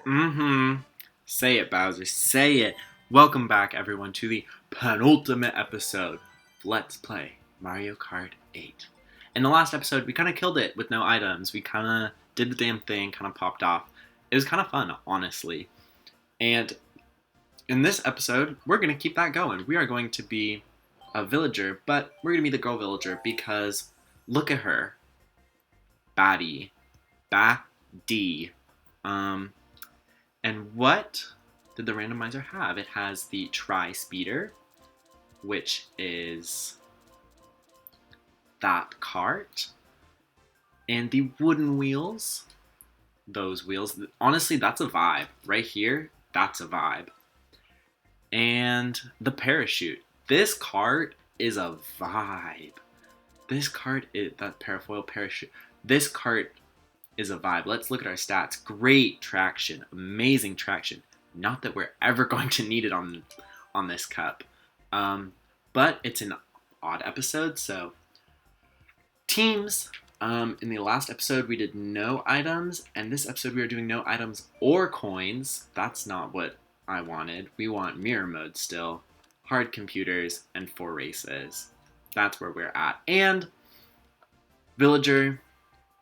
Mm-hmm. Say it, Bowser. Say it. Welcome back, everyone, to the penultimate episode. Let's play Mario Kart 8. In the last episode, we kind of killed it with no items. We kind of did the damn thing, kind of popped off. It was kind of fun, honestly. And in this episode, we're going to keep that going. We are going to be a villager, but we're going to be the girl villager because look at her. Baddie. Baddie. Um, And what did the randomizer have? It has the Tri-Speeder, which is that cart, and the wooden wheels. Those wheels. Honestly, that's a vibe. Right here, that's a vibe. And the parachute. This cart is a vibe. This cart is that parafoil parachute. This cart is a vibe. Let's look at our stats. Great traction, amazing traction. Not that we're ever going to need it on this cup, but it's an odd episode. So teams. In the last episode we did no items, and this episode we are doing no items or coins. That's not what I wanted. We want mirror mode still, hard computers, and 4 races. That's where we're at. And villager.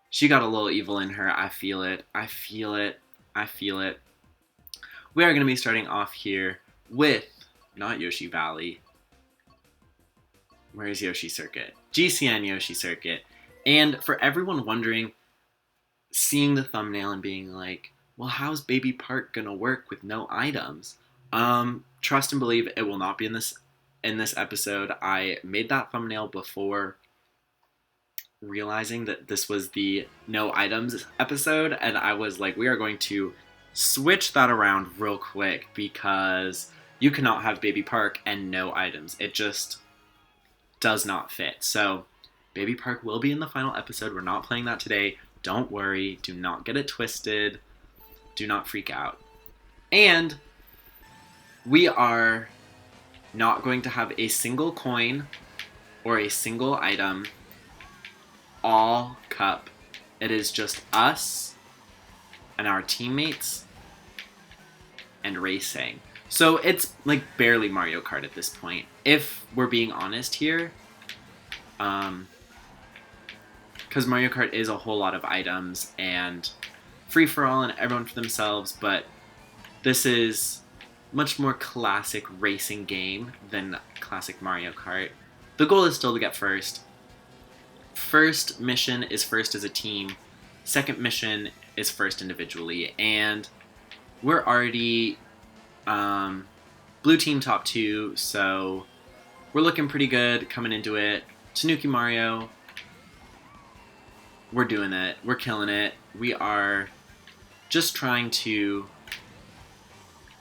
She got a little evil in her. I feel it. I feel it. I feel it. We are going to be starting off here with, not Yoshi Valley. Where is Yoshi Circuit? GCN Yoshi Circuit. And for everyone wondering, seeing the thumbnail and being like, well, how's Baby Park going to work with no items? Trust and believe it will not be in this episode. I made that thumbnail before realizing that this was the no items episode, and I was like, we are going to switch that around real quick because you cannot have Baby Park and no items. It just does not fit. So Baby Park will be in the final episode. We're not playing that today. Don't worry. Do not get it twisted. Do not freak out. And we are not going to have a single coin or a single item all cup. It is just us and our teammates and racing. So it's like barely Mario Kart at this point, if we're being honest here. Because Mario Kart is a whole lot of items and free-for-all and everyone for themselves, but this is much more classic racing game than classic Mario Kart. The goal is still to get first. First mission is first as a team. Second mission is first individually. And we're already blue team top 2, so we're looking pretty good coming into it. Tanuki Mario, we're doing it. We're killing it. We are just trying to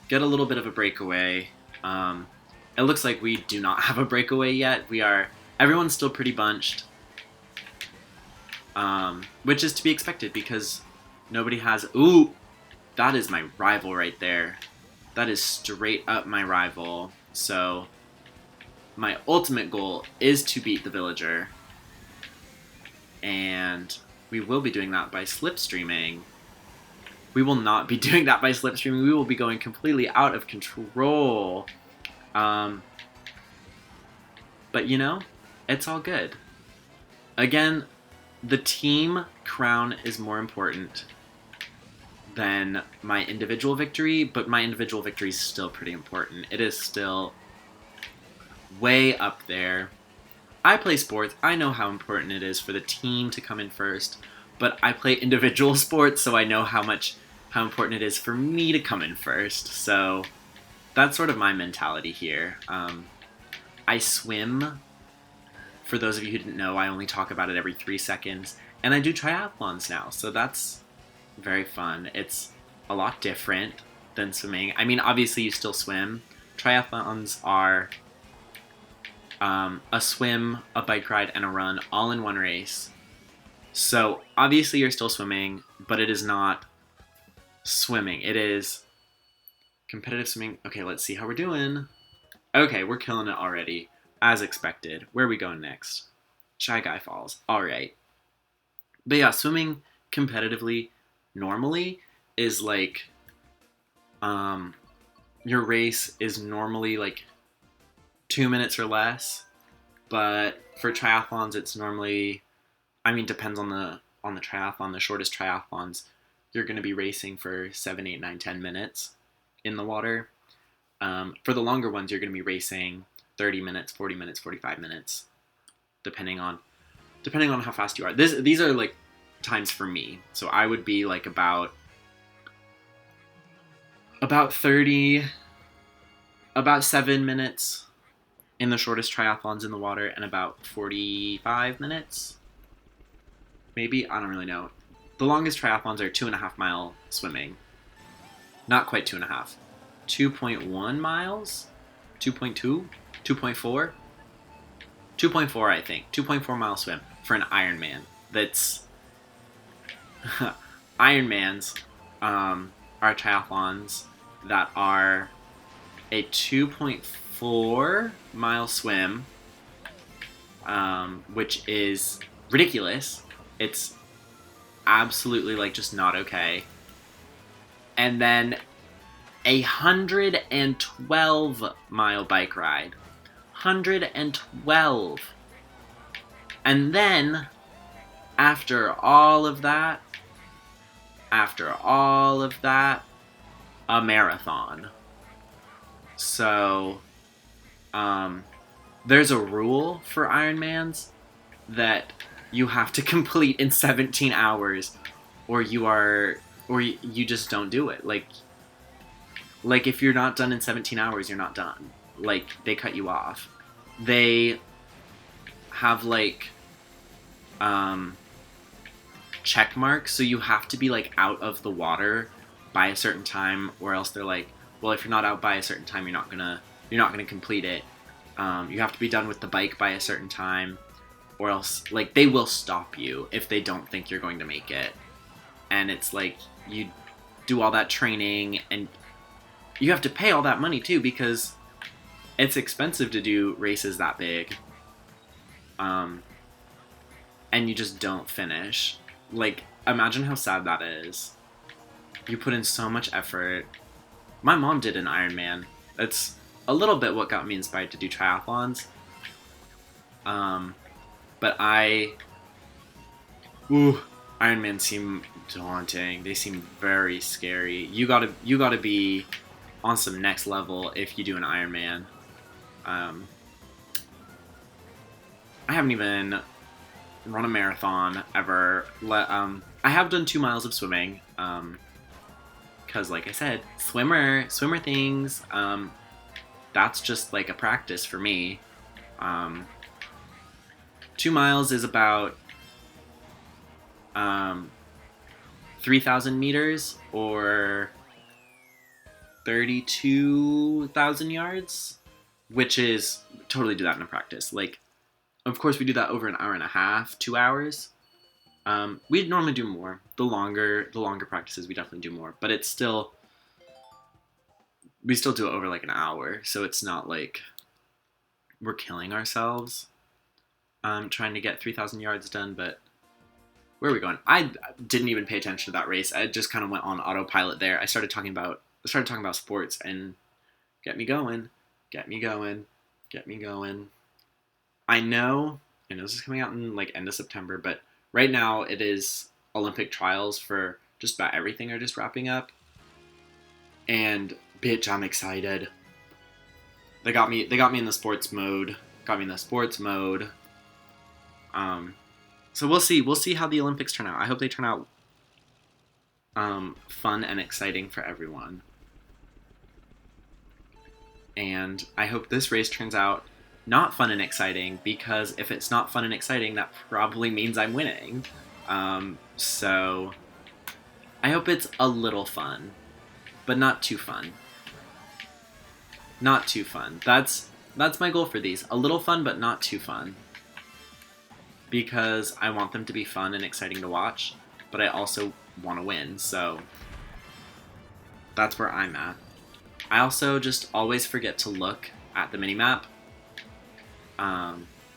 get a little bit of a breakaway. It looks like we do not have a breakaway yet. Everyone's still pretty bunched. Which is to be expected because nobody has... Ooh! That is my rival right there. That is straight up my rival. So, my ultimate goal is to beat the villager. And we will be doing that by slipstreaming. We will not be doing that by slipstreaming. We will be going completely out of control. But you know, it's all good. Again, the team crown is more important than my individual victory, but my individual victory is still pretty important. It is still way up there. I play sports. I know how important it is for the team to come in first, but I play individual sports, so I know how important it is for me to come in first. So that's sort of my mentality here. I swim. For those of you who didn't know, I only talk about it every 3 seconds. And I do triathlons now, so that's very fun. It's a lot different than swimming. I mean, obviously you still swim. Triathlons are a swim, a bike ride, and a run all in one race. So obviously you're still swimming, but it is not swimming. It is competitive swimming. Okay, let's see how we're doing. Okay, we're killing it already. As expected. Where are we going next? Shy Guy Falls. Alright. But yeah, swimming competitively normally is like Your race is normally like 2 minutes or less, but for triathlons, it's normally, I mean, depends on the triathlon. The shortest triathlons, you're going to be racing for 7, 8, 9, 10 minutes in the water. For the longer ones, you're going to be racing 30 minutes, 40 minutes, 45 minutes, depending on how fast you are. These are like times for me. So I would be like about 30, about 7 minutes in the shortest triathlons in the water, and about 45 minutes, maybe. I don't really know. The longest triathlons are 2.5 mile swimming. Not quite 2.5. 2.1 miles? 2.2? 2.4? 2.4, I think. 2.4 mile swim for an Ironman. That's Ironmans are triathlons that are a 2.4 mile swim, which is ridiculous. It's absolutely like just not okay. And then a 112 mile bike ride. 112. And then after all of that, a marathon. So, there's a rule for Ironmans that you have to complete in 17 hours, or you just don't do it. Like if you're not done in 17 hours, you're not done. Like, they cut you off. They have like check marks, so you have to be like out of the water by a certain time, or else they're like, well, if you're not out by a certain time, you're not gonna complete it. You have to be done with the bike by a certain time, or else like they will stop you if they don't think you're going to make it. And it's like you do all that training, and you have to pay all that money too, because it's expensive to do races that big. And you just don't finish. Like, imagine how sad that is. You put in so much effort. My mom did an Ironman. That's a little bit what got me inspired to do triathlons. But Ironman seem daunting. They seem very scary. You gotta be on some next level if you do an Ironman. I haven't even run a marathon ever. I have done 2 miles of swimming. Because like I said, swimmer things. That's just like a practice for me. 2 miles is about 3,000 meters, or 32,000 yards, which is totally do that in a practice. Like, of course, we do that over an hour and a half, 2 hours. We normally do more. The longer practices, we definitely do more. But we still do it over like an hour, so it's not like we're killing ourselves trying to get 3,000 yards done. But where are we going? I didn't even pay attention to that race. I just kind of went on autopilot there. I started talking about sports, and get me going. I know this is coming out in like end of September, but right now it is Olympic trials for just about everything are just wrapping up. And bitch, I'm excited. They got me in the sports mode. So we'll see how the Olympics turn out. I hope they turn out fun and exciting for everyone. And I hope this race turns out not fun and exciting, because if it's not fun and exciting, that probably means I'm winning. So I hope it's a little fun, but not too fun. That's my goal for these. A little fun, but not too fun. Because I want them to be fun and exciting to watch, but I also want to win, so that's where I'm at. I also just always forget to look at the minimap,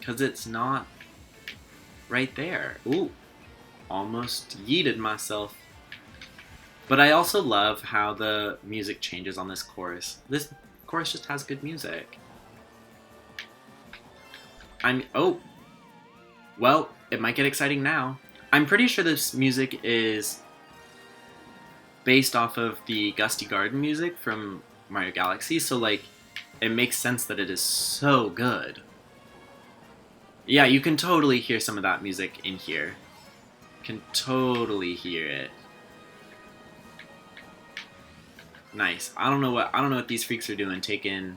because it's not right there. Ooh, almost yeeted myself. But I also love how the music changes on this course. This course just has good music. Oh, well, it might get exciting now. I'm pretty sure this music is based off of the Gusty Garden music from Mario Galaxy, so like, it makes sense that it is so good. Yeah, you can totally hear some of that music in here. Can totally hear it. Nice. I don't know what these freaks are doing, taking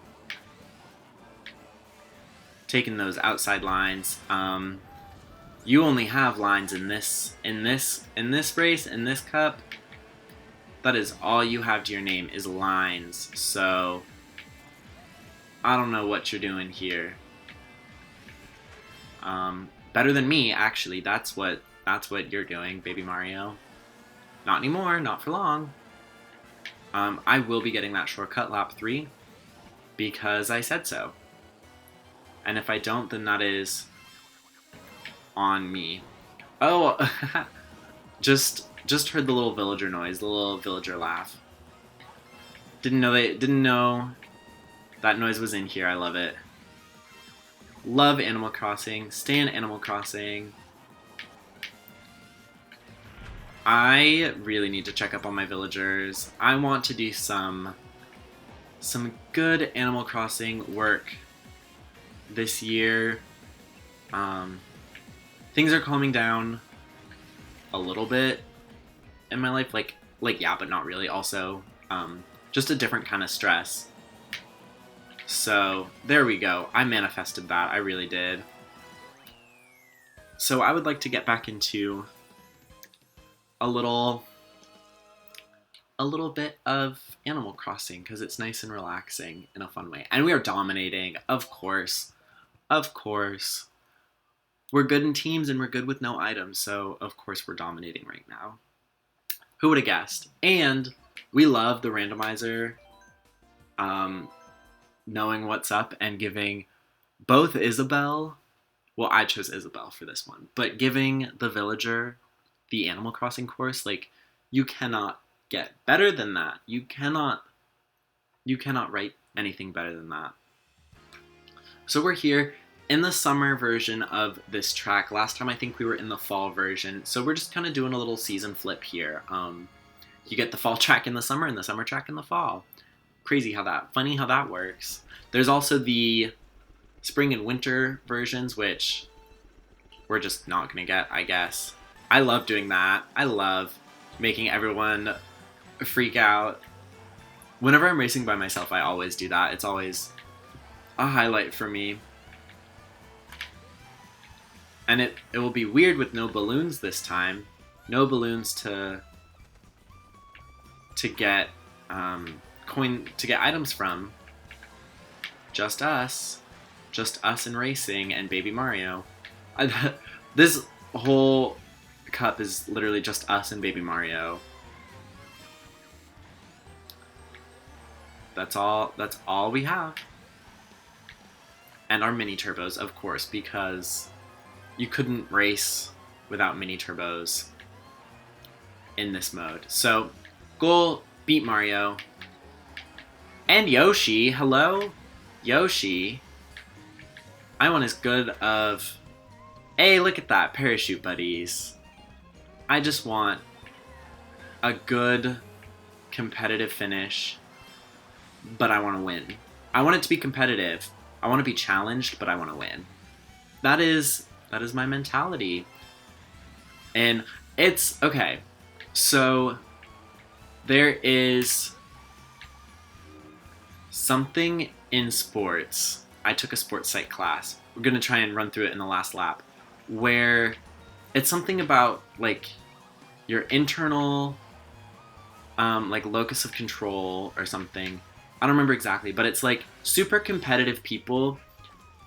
those outside lines. You only have lines in this race, in this cup. That is all you have to your name is lines. So I don't know what you're doing here. Better than me, actually. That's what you're doing, Baby Mario. Not anymore, not for long. I will be getting that shortcut lap 3 because I said so. And if I don't, then that is on me. Oh, just heard the little villager noise, the little villager laugh. Didn't know that noise was in here. I love it. Love Animal Crossing. Stay in Animal Crossing. I really need to check up on my villagers. I want to do some good Animal Crossing work this year. Things are calming down a little bit in my life, like yeah, but not really. Also, just a different kind of stress. So there we go. I manifested that. I really did. So I would like to get back into a little bit of Animal Crossing because it's nice and relaxing in a fun way. And we are dominating, of course. Of course. We're good in teams and we're good with no items, so of course we're dominating right now. Who would have guessed? And we love the randomizer knowing what's up and giving both Isabelle, well, I chose Isabelle for this one, but giving the villager the Animal Crossing course, like, you cannot get better than that. You cannot write anything better than that. So we're here in the summer version of this track. Last time I think we were in the fall version, so we're just kind of doing a little season flip here. You get the fall track in the summer and the summer track in the fall. Funny how that works. There's also the spring and winter versions, which we're just not gonna get, I guess. I love doing that. I love making everyone freak out. Whenever I'm racing by myself, I always do that. It's always a highlight for me. And it will be weird with no balloons this time. No balloons to get items from. Just us and racing and Baby Mario. This whole cup is literally just us and Baby Mario. That's all we have. And our mini turbos, of course, because you couldn't race without mini turbos in this mode. So, goal, beat Mario. And Yoshi, hello? Yoshi. I want as good of... Hey, look at that, parachute buddies. I just want a good competitive finish, but I want to win. I want it to be competitive. I want to be challenged, but I want to win. That is my mentality. And it's okay. So there is something in sports. I took a sports psych class. We're going to try and run through it in the last lap, where it's something about like your internal like locus of control or something. I don't remember exactly, but it's like super competitive people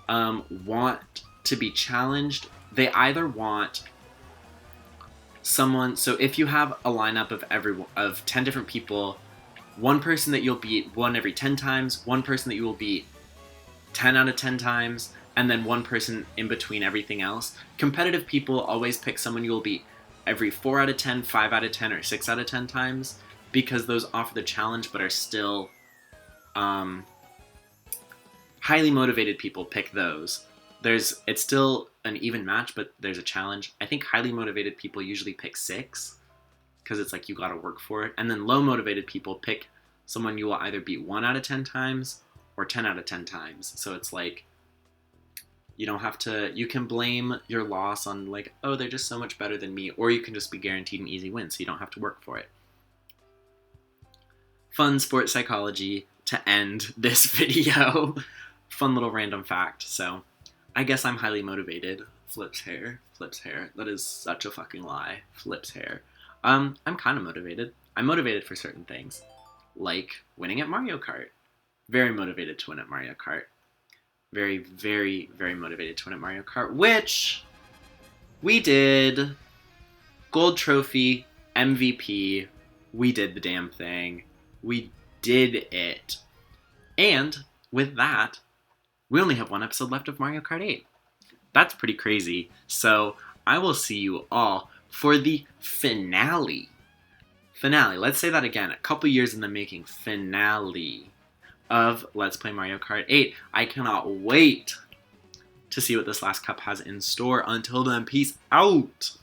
want to be challenged. They either want someone, so if you have a lineup of 10 different people, one person that you'll beat 1 every 10 times, one person that you will beat 10 out of 10 times, and then one person in between everything else. Competitive people always pick someone you will beat every 4 out of 10, 5 out of 10, or 6 out of 10 times. because those offer the challenge but are still highly motivated people pick those. It's still an even match, but there's a challenge. I think highly motivated people usually pick 6 because it's like you got to work for it. And then low motivated people pick someone you will either beat 1 out of 10 times or 10 out of 10 times. So it's like you don't have to, you can blame your loss on like, oh, they're just so much better than me, or you can just be guaranteed an easy win so you don't have to work for it. Fun sports psychology to end this video. Fun little random fact. So I guess I'm highly motivated. Flips hair. That is such a fucking lie. Flips hair. I'm kind of motivated. I'm motivated for certain things, like winning at Mario Kart. Very motivated to win at Mario Kart. Very, very, very motivated to win at Mario Kart, which we did. Gold trophy, MVP. We did the damn thing. We did it. And with that, we only have 1 episode left of Mario Kart 8. That's pretty crazy. So I will see you all for the finale. Let's say that again. A couple years in the making. Finale of Let's Play Mario Kart 8. I cannot wait to see what this last cup has in store. Until then, peace out.